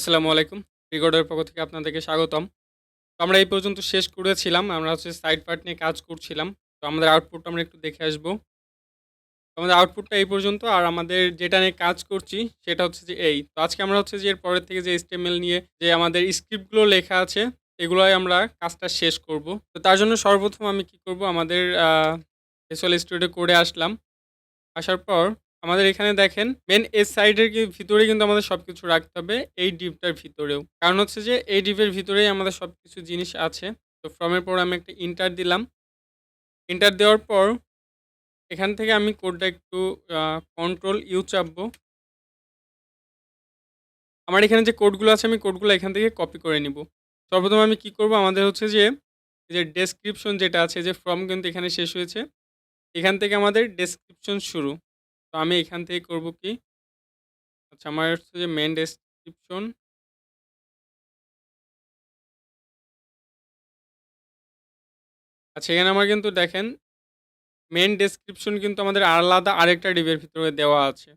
আসসালামু আলাইকুম। ফ্রিকোডের পক্ষ থেকে আপনাদেরকে স্বাগতম। তো আমরা এই পর্যন্ত শেষ করেছিলাম। আমরা হচ্ছে সাইড পার্ট নিয়ে কাজ করছিলাম। তো আমাদের আউটপুটটা আমরা একটু দেখে আসবো। তো আমাদের আউটপুটটা এই পর্যন্ত। আর আমাদের যেটা নিয়ে কাজ করছি সেটা হচ্ছে যে এই। তো আজকে আমরা হচ্ছে যে এর পরের থেকে যে HTML নিয়ে যে আমাদের স্ক্রিপ্টগুলো লেখা আছে এগুলোয় আমরা কাজটা শেষ করব। তো তার জন্য সর্বপ্রথম আমি কি করব আমাদের Visual Studio কোডে আসলাম। আসার পর আমাদের এখানে দেখেন মেইন এজ সাইডের ভিতরে কিন্তু আমাদের সবকিছু রাখতে হবে এই ডিভটার ভিতরেও। কারণ হচ্ছে যে এই ডিভের ভিতরেই আমাদের সবকিছু জিনিস আছে। তো ফ্রম এর পর আমি একটা ইন্টার দিলাম। ইন্টার দেওয়ার পর এখান থেকে আমি কোডটা একটু কন্ট্রোল ইউ চাপবো। আমার এখানে যে কোডগুলো আছে আমি কোডগুলো এখান থেকে কপি করে নিব। সর্বপ্রথম আমি কি করব আমাদের হচ্ছে যে এই যে ডেসক্রিপশন যেটা আছে যে ফ্রম কিন্তু এখানে শেষ হয়েছে। এখান থেকে আমাদের ডেসক্রিপশন শুরু। তো আমি এখান থেকে করব কি আচ্ছা আমার হচ্ছে যে মেইন ডেসক্রিপশন। আচ্ছা এখানে আমার কিন্তু দেখেন মেইন ডেসক্রিপশন কিন্তু আমাদের আলাদা আরেকটা ডিভের ভিতরে দেওয়া আছে।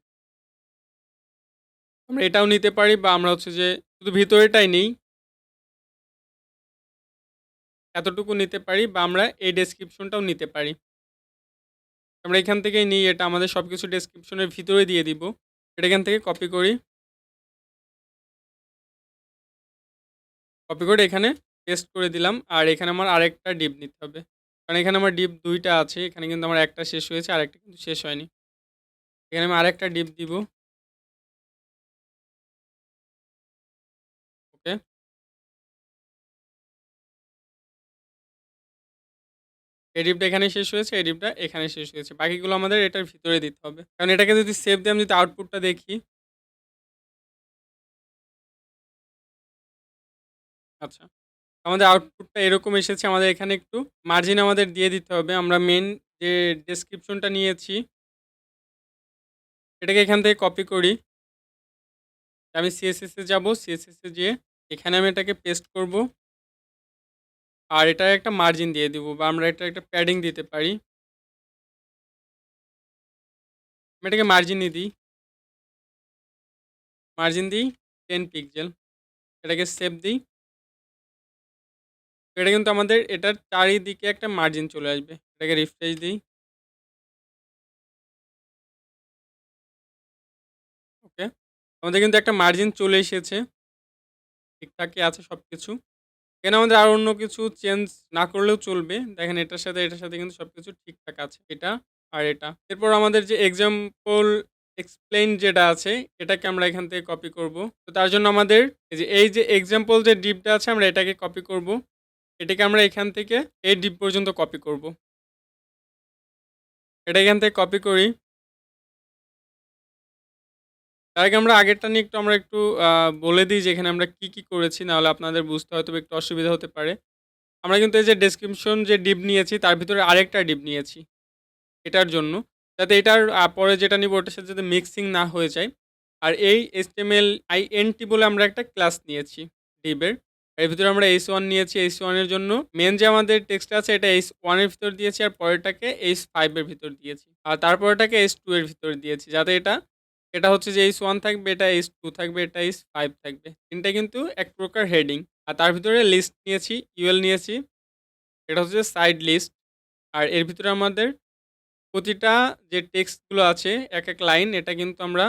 আমরা এটাও নিতে পারি বা আমরা হচ্ছে যে শুধু ভিতরেটাই নেই, এতটুকু নিতে পারি বা আমরা এই ডেসক্রিপশনটাও নিতে পারি। আমরা এখান থেকেই নিই, এটা আমাদের সবকিছু ডেসক্রিপশনের ভিতরে দিয়ে দিব। এটা এখান থেকে কপি করি। কপি করে এখানে পেস্ট করে দিলাম। আর এখানে আমার আরেকটা ডিভ নিতে হবে। কারণ এখানে আমার ডিভ ২ টা আছে। এখানে কিন্তু আমার একটা শেষ হয়েছে, আরেকটা কিন্তু শেষ হয়নি। এখানে আমি আরেকটা ডিভ দিব। ওকে। এই ডিপটা এখানে শেষ হয়েছে, এই ডিপটা এখানে শেষ হয়েছে। বাকিগুলো আমাদের এটার ভিতরে দিতে হবে। কারণ এটাকে যদি সেভ দিয়ে আমি যদি আউটপুটটা দেখি, আচ্ছা। আমাদের আউটপুটটা এরকম এসেছে। আমাদের এখানে একটু মার্জিন আমাদের দিয়ে দিতে হবে। আমরা মেইন যে ডেসক্রিপশনটা নিয়েছি, এটাকে এখান থেকে কপি করি। আমি CSS এ যাবো। CSS এ যেয়ে এখানে আমি এটাকে পেস্ট করব। আর এটার একটা মার্জিন দিয়ে দিব বা আমরা এটার একটা প্যাডিং দিতে পারি। আমি এটাকে মার্জিনই দিই। মার্জিন দিই 10 পিক্সেল। এটাকে সেভ দিই। এটা কিন্তু আমাদের এটার চারিদিকে একটা মার্জিন চলে আসবে। এটাকে রিফ্রেশ দিই। ওকে। আমাদের কিন্তু একটা মার্জিন চলে এসেছে। ঠিকঠাকই আছে সবকিছু। এখানে আমাদের আর অন্য কিছু চেঞ্জ না করলেও চলবে। দেখেন এটার সাথে কিন্তু সবকিছু ঠিকঠাক আছে। এটা আর এটা। এরপর আমাদের যে এক্সাম্পল এক্সপ্লেইন যেটা আছে, এটাকে আমরা এখান থেকে কপি করব। তো তার জন্য আমাদের এই যে এক্সাম্পল যে ডিপটা আছে আমরা এটাকে কপি করব। এটাকে আমরা এখান থেকে এই ডিপ পর্যন্ত কপি করব। এটা এখান থেকে কপি করি। তার আগে আমরা আগেরটা নিয়ে একটু বলে দিই যে এখানে আমরা কি করেছি। নাহলে আপনাদের বুঝতে হয়তো একটু অসুবিধা হতে পারে। আমরা কিন্তু এই যে ডেসক্রিপশন যে ডিপ নিয়েছি তার ভিতরে আরেকটা ডিপ নিয়েছি এটার জন্য। যাতে এটার পরে যেটা নিব ওটার সাথে যাতে মিক্সিং না হয়ে যায়। আর এই HTML INT বলে আমরা একটা ক্লাস নিয়েছি ডিভের। এর ভিতরে আমরা h1 নিয়েছি। h1 এর জন্য মেইন যে আমাদের টেক্সট আছে এটা h1 এর ভিতর দিয়েছি আর পরেরটাকে h5 এর ভিতর দিয়েছি। আর তারপরেরটাকে h2 এর ভিতর দিয়েছি। যাতে এটা হচ্ছে যে h1 থাকবে, এটা h2 থাকবে, এটা h5 থাকবে। ৩ টাই কিন্তু এক প্রকার হেডিং। আর তার ভিতরে লিস্ট নিয়েছি, UL নিয়েছি। এটা হচ্ছে সাইড লিস্ট। আর এর ভিতরে আমাদের প্রতিটা যে টেক্সটগুলো আছে এক লাইন এটা কিন্তু আমরা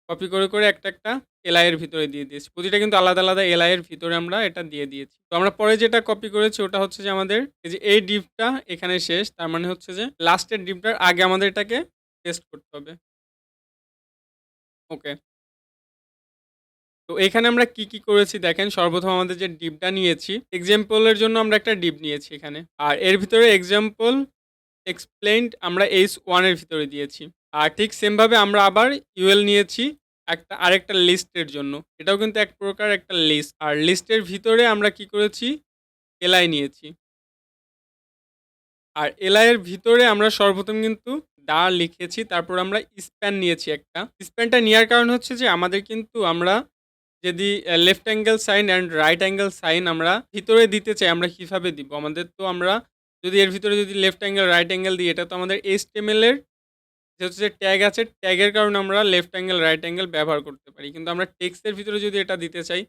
কপি করে একটা এলআই এর ভিতরে দিয়ে দিয়েছি। প্রতিটা কিন্তু আলাদা এলআই এর ভিতরে আমরা এটা দিয়ে দিয়েছি। তো আমরা পরে যেটা কপি করেছি ওটা হচ্ছে যে আমাদের এই যে এই ডিভটা এখানে শেষ। তার মানে হচ্ছে যে লাস্টের ডিভটার আগে আমাদের এটাকে পেস্ট করতে হবে। ওকে। তো এখানে আমরা কি করেছি দেখেন, সর্বপ্রথম আমাদের যে ডিভটা নিয়েছি, এক্সাম্পল এর জন্য আমরা একটা ডিভ নিয়েছি এখানে। আর এর ভিতরে এক্সাম্পল এক্সপ্লেইনড আমরা H1 এর ভিতরে দিয়েছি। আর ঠিক সেম ভাবে আমরা আবার UL নিয়েছি আরেকটা লিস্টের জন্য। এটাও কিন্তু এক প্রকার একটা লিস্ট। আর লিস্টের ভিতরে আমরা কি করেছি? এলআই নিয়েছি। আর এলআই এর ভিতরে আমরা সর্বপ্রথম কিন্তু লিখেছি। তারপর আমরা স্প্যান নিয়েছি একটা। স্প্যানটা নেয়ার কারণ হচ্ছে যে আমাদের কিন্তু আমরা যদি left angle sign and right angle sign আমরা ভিতরে দিতে চাই, আমরা কিভাবে দিব? আমাদের তো আমরা যদি এর ভিতরে যদি লেফট অ্যাঙ্গেল, রাইট অ্যাঙ্গেল দিই, এটা তো আমাদের HTML এর যে হচ্ছে যে ট্যাগ আছে, ট্যাগের কারণে আমরা লেফট অ্যাঙ্গেল, রাইট অ্যাঙ্গেল ব্যবহার করতে পারি। কিন্তু আমরা টেক্সটের ভিতরে যদি এটা দিতে চাই,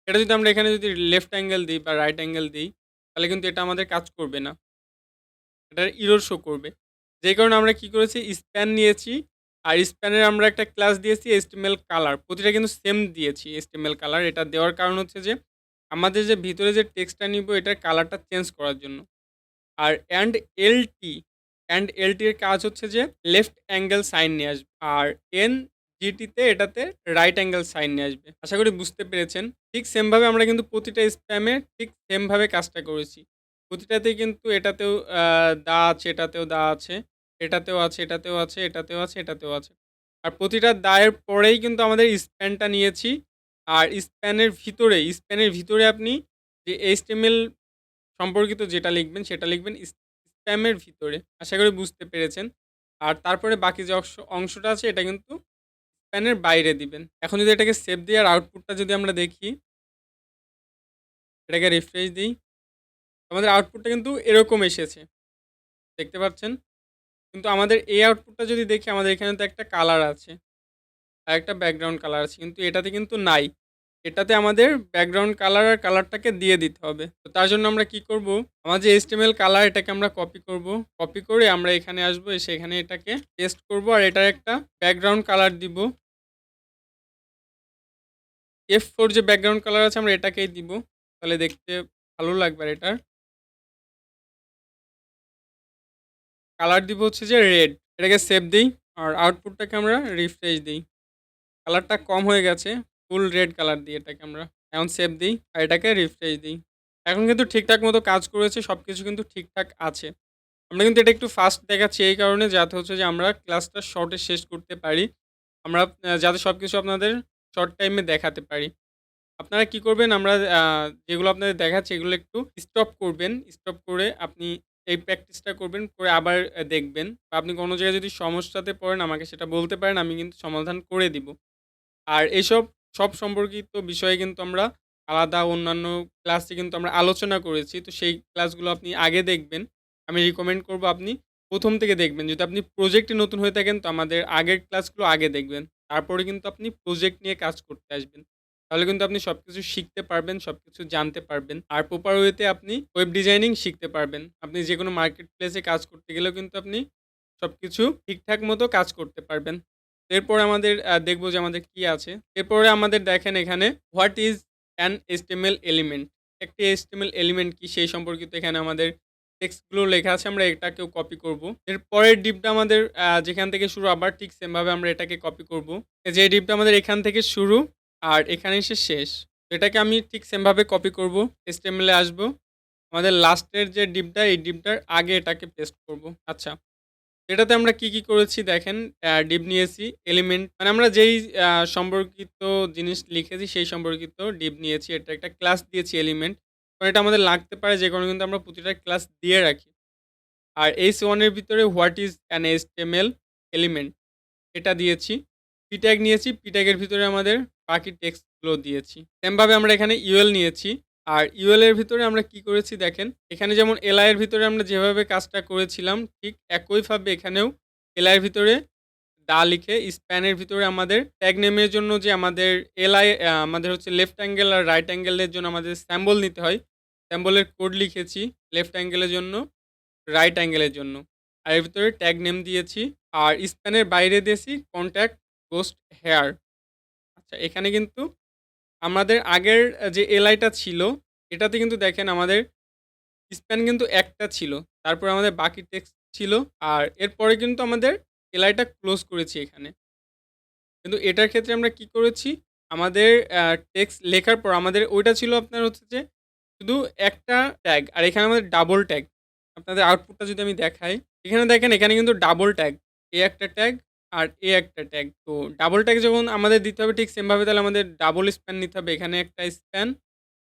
এটা যদি আমরা এখানে যদি লেফট অ্যাঙ্গেল দিই বা রাইট অ্যাঙ্গেল দিই, তাহলে কিন্তু এটা আমাদের কাজ করবে না। এটার ইরর শো করবে। যেই কারণে আমরা কি করেছি স্প্যান নিয়েছি। আর স্প্যানের আমরা একটা ক্লাস দিয়েছি HTML কালার। প্রতিটা কিন্তু সেম দিয়েছি HTML কালার। এটা দেওয়ার কারণ হচ্ছে যে আমাদের যে ভিতরে যে টেক্সটটা নিব এটার কালারটা চেঞ্জ করার জন্য। আর এলটি এর কাজ হচ্ছে যে লেফট অ্যাঙ্গেল সাইন নিয়ে আসবে। আর জিটিতে এটাতে রাইট অ্যাঙ্গেল সাইন নিয়ে আসবে। আশা করি বুঝতে পেরেছেন। ঠিক সেমভাবে আমরা কিন্তু প্রতিটা স্প্যামে ঠিক সেমভাবে কাজটা করেছি। প্রতিটাতেই কিন্তু এটাতেও দেওয়া আছে, এটাতেও দেওয়া আছে, এটাতেও আছে, এটাতেও আছে, এটাতেও আছে, এটাতেও আছে। আর প্রতিটা দায়ের পরেই কিন্তু আমাদের স্প্যানটা নিয়েছি। আর স্প্যানের ভিতরে আপনি যে HTML সম্পর্কিত যেটা লিখবেন সেটা লিখবেন স্প্যামের ভিতরে। আশা করি বুঝতে পেরেছেন। আর তারপরে বাকি যে অংশটা আছে এটা কিন্তু স্প্যানের বাইরে দিবেন। এখন যদি এটাকে সেভ দিই আর আউটপুটটা যদি আমরা দেখি, এটাকে রিফ্রেশ দিই, আমাদের আউটপুটটা কিন্তু এরকম এসেছে। দেখতে পাচ্ছেন? কিন্তু আমাদের এই আউটপুটটা যদি দেখি আমাদের এখানে তো একটা কালার আছে। আর একটা ব্যাকগ্রাউন্ড কালার আছে। কিন্তু এটাতে কিন্তু নাই। এটাতে আমাদের ব্যাকগ্রাউন্ড কালার আর কালারটাকে দিয়ে দিতে হবে। তো তার জন্য আমরা কি করব? আমার যে HTML কালার এটাকে আমরা কপি করব। কপি করে আমরা এখানে আসবো, এসে এখানে এটাকে পেস্ট করব আর এটার একটা ব্যাকগ্রাউন্ড কালার দিব। F4 যে ব্যাকগ্রাউন্ড কালার আছে আমরা এটাকেই দিব। তাহলে দেখতে ভালো লাগবে আর এটার। কালার দিব হচ্ছে যে রেড। এটাকে সেভ দেই আর আউটপুটটাকে আমরা রিফ্রেশ দেই। কালারটা কম হয়ে গেছে। ফুল রেড কালার দিই এটাকে আমরা। এখন সেভ দিই আর এটাকে রিফ্রেশ দিই। এখন কিন্তু ঠিকঠাক মতো কাজ করেছে। সবকিছু কিন্তু ঠিকঠাক আছে। আমরা কিন্তু এটা একটু ফাস্ট দেখাচ্ছি এই কারণে যাতে হচ্ছে যে আমরা ক্লাসটা শর্টে শেষ করতে পারি। আমরা যাতে সবকিছু আপনাদের শর্ট টাইমে দেখাতে পারি। আপনারা কি করবেন আমরা যেগুলো আপনাদের দেখাচ্ছি এগুলো একটু স্টপ করবেন। স্টপ করে আপনি এই প্র্যাকটিসটা করবেন, করে আবার দেখবেন। বা আপনি কোনো জায়গায় যদি সমস্যাতে পড়েন আমাকে সেটা বলতে পারেন। আমি কিন্তু সমাধান করে দিব। আর এইসব সব সম্পর্কিত বিষয়ে কিন্তু আমরা আলাদা অন্যান্য ক্লাসে কিন্তু আমরা আলোচনা করেছি। তো সেই ক্লাসগুলো আপনি আগে দেখবেন। আমি রিকমেন্ড করব আপনি ১ম থেকে দেখবেন। যদি আপনি প্রজেক্টে নতুন হয়ে থাকেন তো আমাদের আগের ক্লাসগুলো আগে দেখবেন। তারপরে কিন্তু আপনি প্রজেক্ট নিয়ে কাজ করতে আসবেন। তাহলে কিন্তু আপনি সবকিছু শিখতে পারবেন, সবকিছু জানতে পারবেন। আর প্রপার ওয়েতে আপনি ওয়েব ডিজাইনিং শিখতে পারবেন। আপনি যেকোনো মার্কেট প্লেসে কাজ করতে গেলেও কিন্তু আপনি সবকিছু ঠিকঠাক মতো কাজ করতে পারবেন। এরপরে আমাদের দেখব যে আমাদের কি আছে। এরপরে আমাদের দেখেন এখানে what is an HTML element? একটি HTML এলিমেন্ট কি সেই সম্পর্কিত এখানে আমাদের টেক্সটগুলো লেখা আছে। আমরা এটাকেও কপি করব। এর পরের ডিপটা আমাদের যেখান থেকে শুরু আবার ঠিক সেমভাবে আমরা এটাকে কপি করব। এই যে ডিপটা আমাদের এখান থেকে শুরু আর এখানে এসে শেষ। এটাকে আমি ঠিক সেমভাবে কপি করব। HTML এ আসবো। আমাদের লাস্টের যে ডিপটা এই ডিপটার আগে এটাকে পেস্ট করব। আচ্ছা। এটাতে আমরা কি করেছি দেখেন ডিপ নিয়েছি এলিমেন্ট মানে আমরা যেই সম্পর্কিত জিনিস লিখেছি সেই সম্পর্কিত ডিপ নিয়েছি। এটা একটা ক্লাস দিয়েছি এলিমেন্ট। কারণ এটা আমাদের লাগতে পারে যে কারণে কিন্তু আমরা প্রতিটা ক্লাস দিয়ে রাখি। আর h1 এর ভিতরে what is an HTML element এটা দিয়েছি। p ট্যাগ নিয়েছি। p ট্যাগের ভিতরে আমাদের বাকি টেক্সটগুলো দিয়েছি। সেমভাবে আমরা এখানে UL নিয়েছি। আর UL এর ভিতরে আমরা কি করেছি দেখেন, এখানে যেমন li এর ভিতরে আমরা যেভাবে কাজটা করেছিলাম ঠিক একইভাবে এখানেও li এর ভিতরে দা লিখে স্প্যানের ভিতরে আমাদের ট্যাগ নেমের জন্য যে আমাদের আমাদের হচ্ছে লেফট অ্যাঙ্গেল আর রাইট অ্যাঙ্গেলের জন্য আমাদের সিম্বল নিতে হয়। সিম্বলের কোড লিখেছি লেফট অ্যাঙ্গেলের জন্য, রাইট অ্যাঙ্গেলের জন্য। আর এর ভিতরে ট্যাগ নেম দিয়েছি। আর স্প্যানের বাইরে দিয়েছি কনট্যাক্ট গোস্ট হেয়ার। আচ্ছা এখানে কিন্তু আমাদের আগের যে এলআইটা ছিল এটাতে কিন্তু দেখেন আমাদের স্প্যান কিন্তু একটা ছিল। তারপরে আমাদের বাকি টেক্সট ছিল। আর এরপরে কিন্তু আমাদের এলআইটা ক্লোজ করেছি এখানে। কিন্তু এটার ক্ষেত্রে আমরা কি করেছি? আমাদের টেক্সট লেখার পর আমাদের ওইটা ছিল আপনার হচ্ছে যে শুধু একটা ট্যাগ। আর এখানে আমাদের ডাবল ট্যাগ। আপনাদের আউটপুটটা যদি আমি দেখাই, এখানে দেখেন এখানে কিন্তু ডাবল ট্যাগ। এ একটা ট্যাগ আর এ একটা ট্যাগ। তো ডাবল ট্যাগ যখন আমাদের দিতে হবে ঠিক সেমভাবে তাহলে আমাদের ডাবল স্প্যান নিতে হবে। এখানে একটা স্প্যান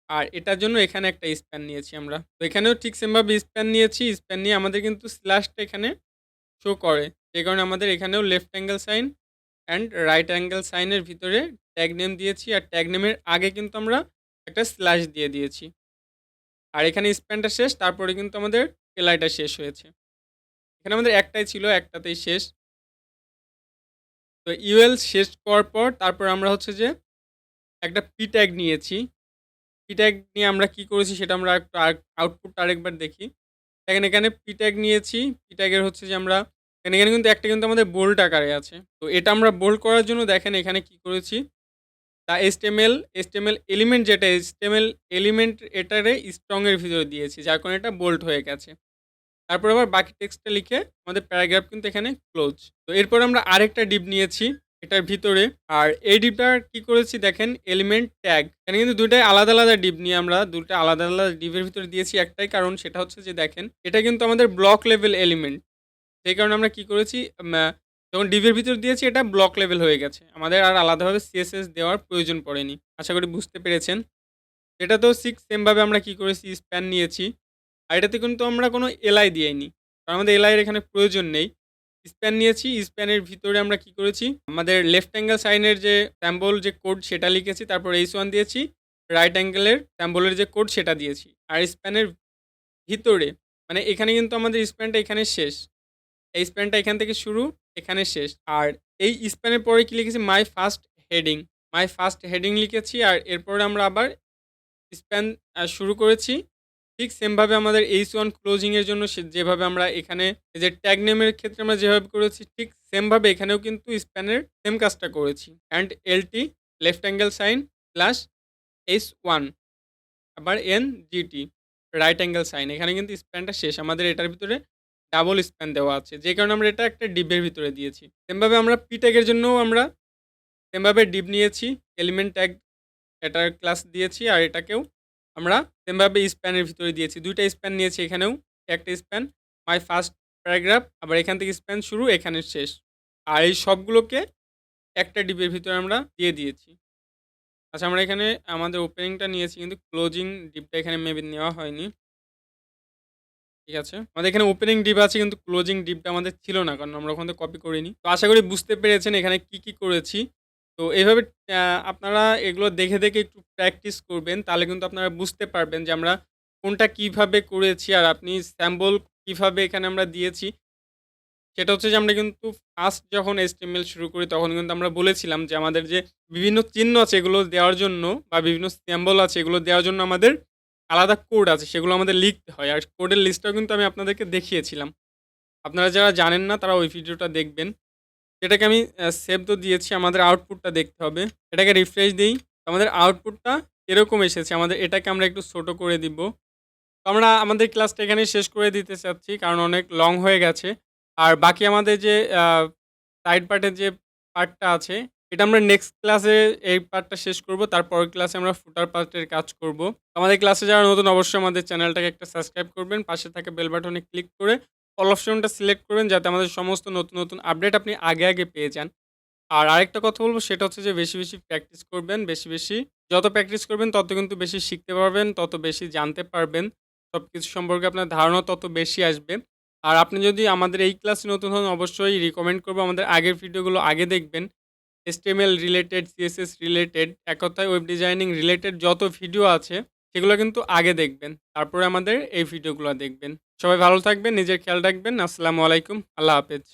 আর এটার জন্য এখানে একটা স্প্যান নিয়েছি আমরা। তো এখানেও ঠিক সেমভাবে স্প্যান নিয়েছি। স্প্যান নিয়ে আমাদের কিন্তু স্ল্যাশটা এখানে শো করে। যে কারণে আমাদের এখানেও left angle sign and right angle সাইনের ভিতরে ট্যাগ নেম দিয়েছি। আর ট্যাগ নেমের আগে কিন্তু আমরা একটা স্ল্যাশ দিয়ে দিয়েছি। আর এখানে স্প্যানটা শেষ। তারপরে কিন্তু আমাদের এলআইটা শেষ হয়েছে। এখানে আমাদের একটাই ছিল, একটাতেই শেষ। তো ইউএল শেষ করার পর তারপর আমরা হচ্ছে যে একটা পি ট্যাগ নিয়েছি। পি ট্যাগ নিয়ে আমরা কি করেছি সেটা আমরা একটু আউটপুটটা আরেকবার দেখি। দেখেন এখানে পি ট্যাগ নিয়েছি। পি ট্যাগের হচ্ছে যে আমরা এখানে কিন্তু একটা কিন্তু আমাদের বোল্ড আকারে আছে। তো এটা আমরা বোল্ড করার জন্য দেখেন এখানে কি করেছি, দ্য এইচটিএমএল এলিমেন্ট যেটা এইচটিএমএল এলিমেন্ট এটারে স্ট্রং এর ভিতরে দিয়েছি। যার কারণে এটা বোল্ড হয়ে গেছে। তারপর আবার বাকি টেক্সটটা লিখে আমাদের প্যারাগ্রাফ কিন্তু এখানে ক্লোজ। তো এরপর আমরা আরেকটা ডিভ নিয়েছি এটার ভিতরে। আর এই ডিভটার কি করেছি দেখেন এলিমেন্ট ট্যাগ। এখানে কিন্তু ২ টাই আলাদা, আলাদা ডিভ নিয়ে আমরা ২ টা আলাদা, আলাদা ডিভের ভিতরে দিয়েছি একটাই কারণ সেটা হচ্ছে যে দেখেন এটা কিন্তু আমাদের ব্লক লেভেল এলিমেন্ট। সেই কারণে আমরা কি করেছি যখন ডিভের ভিতর দিয়েছি এটা ব্লক লেভেল হয়ে গেছে। আমাদের আর আলাদাভাবে সিএসএস দেওয়ার প্রয়োজন পড়েনি। আশা করি বুঝতে পেরেছেন। এটাতেও সেম ভাবে আমরা কি করেছি স্প্যান নিয়েছি। আর এটাতে কিন্তু আমরা কোনো এলআই দিইনি। কারণ আমাদের এলআই এর এখানে প্রয়োজন নেই। স্প্যান নিয়েছি। স্প্যানের ভিতরে আমরা কি করেছি, আমাদের লেফট অ্যাঙ্গেল সাইনের যে সিম্বল যে কোড সেটা লিখেছি। তারপর h1 দিয়েছি। রাইট অ্যাঙ্গেলের সিম্বলের যে কোড সেটা দিয়েছি। আর স্প্যানের ভিতরে মানে এখানে কিন্তু আমাদের স্প্যানটা এখানে শেষ। এই স্প্যানটা এখান থেকে শুরু, এখানে শেষ। আর এই স্প্যানের পরে কি লিখেছি my first heading. My first heading লিখেছি। আর এরপরে আমরা আবার স্প্যান শুরু করেছি। ঠিক সেমভাবে আমাদের h1 ক্লোজিং এর জন্য যেভাবে আমরা এখানে এই যে ট্যাগ নেমের ক্ষেত্রে আমরা যেভাবে করেছি ঠিক সেমভাবে এখানেও কিন্তু স্প্যানের সেম কাজটা করেছি। And LT left angle sign plus h1 আবার এনজিটি রাইট অ্যাঙ্গেল সাইন। এখানে কিন্তু স্প্যানটা শেষ। আমাদের এটার ভিতরে ডাবল স্প্যান দেওয়া আছে। যে কারণে আমরা এটা একটা ডিবের ভিতরে দিয়েছি। সেমভাবে আমরা পি ট্যাগের জন্যও আমরা সেমভাবে ডিব নিয়েছি। এলিমেন্ট ট্যাগ এটার ক্লাস দিয়েছি। আর এটাকেও আমরা সেমভাবে স্প্যানের ভিতরে দিয়েছি। ২ টা স্প্যান নিয়েছি এখানেও। একটা স্প্যান মাই ফার্স্ট প্যারাগ্রাফ আবার এখান থেকে স্প্যান শুরু, এখানে শেষ। আর এই সবগুলোকে একটা ডিবের ভিতরে আমরা দিয়ে দিয়েছি। আচ্ছা আমরা এখানে আমাদের ওপেনিংটা নিয়েছি কিন্তু ক্লোজিং ডিপটা এখানে মেবি নেওয়া হয়নি। ঠিক আছে। আমাদের এখানে ওপেনিং ডিপ আছে কিন্তু ক্লোজিং ডিপটা আমাদের ছিল না। কারণ আমরা ওখান থেকে কপি করিনি। তো আশা করি বুঝতে পেরেছেন এখানে কি করেছি। তো এভাবে আপনারা এগুলো দেখে, দেখে একটু প্র্যাকটিস করবেন। তাহলে কিন্তু আপনারা বুঝতে পারবেন যে আমরা কোনটা কিভাবে করেছি আর আপনি স্যাম্পল কিভাবে এখানে আমরা দিয়েছি। সেটা হচ্ছে যে আমরা কিন্তু ফার্স্ট যখন HTML শুরু করি তখন কিন্তু আমরা বলেছিলাম যে আমাদের যে বিভিন্ন চিহ্ন আছে এগুলো দেওয়ার জন্য বা বিভিন্ন সিম্বল আছে এগুলো দেওয়ার জন্য আমাদের আলাদা কোড আছে সেগুলো আমাদের লিখতে হয়। আর কোডের লিস্টটাও কিন্তু আমি আপনাদেরকে দেখিয়েছিলাম। আপনারা যারা জানেন না তারা ওই ভিডিওটা দেখবেন। এটাকে আমি সেভ তো দিয়েছি। আমাদের আউটপুটটা দেখতে হবে। এটাকে রিফ্রেশ দেই। আমাদের আউটপুটটা এরকম এসেছে। আমাদের এটাকে আমরা একটু ছোট করে দিব। তো আমরা আমাদের ক্লাসটা এখানেই শেষ করে দিতে চাচ্ছি কারণ অনেক লং হয়ে গেছে। আর বাকি আমাদের যে সাইড পার্টের যে পার্টটা আছে এটা আমরা নেক্সট ক্লাসে এই পার্টটা শেষ করব। তারপরের ক্লাসে আমরা ফুটার পার্টের কাজ করব। আমাদের ক্লাসে যারা নতুন অবশ্যই আমাদের চ্যানেলটাকে একটা সাবস্ক্রাইব করবেন। পাশে থাকা বেল বাটনে ক্লিক করে অল অপশনটা সিলেক্ট করবেন যাতে আমাদের সমস্ত নতুন, নতুন আপডেট আপনি আগে, আগে পেয়ে যান। আর আরেকটা কথা বলব সেটা হচ্ছে যে বেশি, বেশি প্র্যাকটিস করবেন। বেশি, বেশি যত প্র্যাকটিস করবেন তত কিন্তু বেশি শিখতে পারবেন, তত বেশি জানতে পারবেন। সবকিছু সম্পর্কে আপনার ধারণা তত বেশি আসবে। আর আপনি যদি আমাদের এই ক্লাসে নতুন হন অবশ্যই রিকমেন্ড করব আমাদের আগের ভিডিওগুলো আগে দেখবেন। HTML রিলেটেড, CSS রিলেটেড, এক কথায় ওয়েব ডিজাইনিং রিলেটেড যত ভিডিও আছে সেগুলো কিন্তু আগে দেখবেন। তারপরে আমাদের এই ভিডিওগুলো দেখবেন। সবাই ভালো থাকবেন, নিজের খেয়াল রাখবেন। আসসালামু আলাইকুম। আল্লাহ হাফেজ।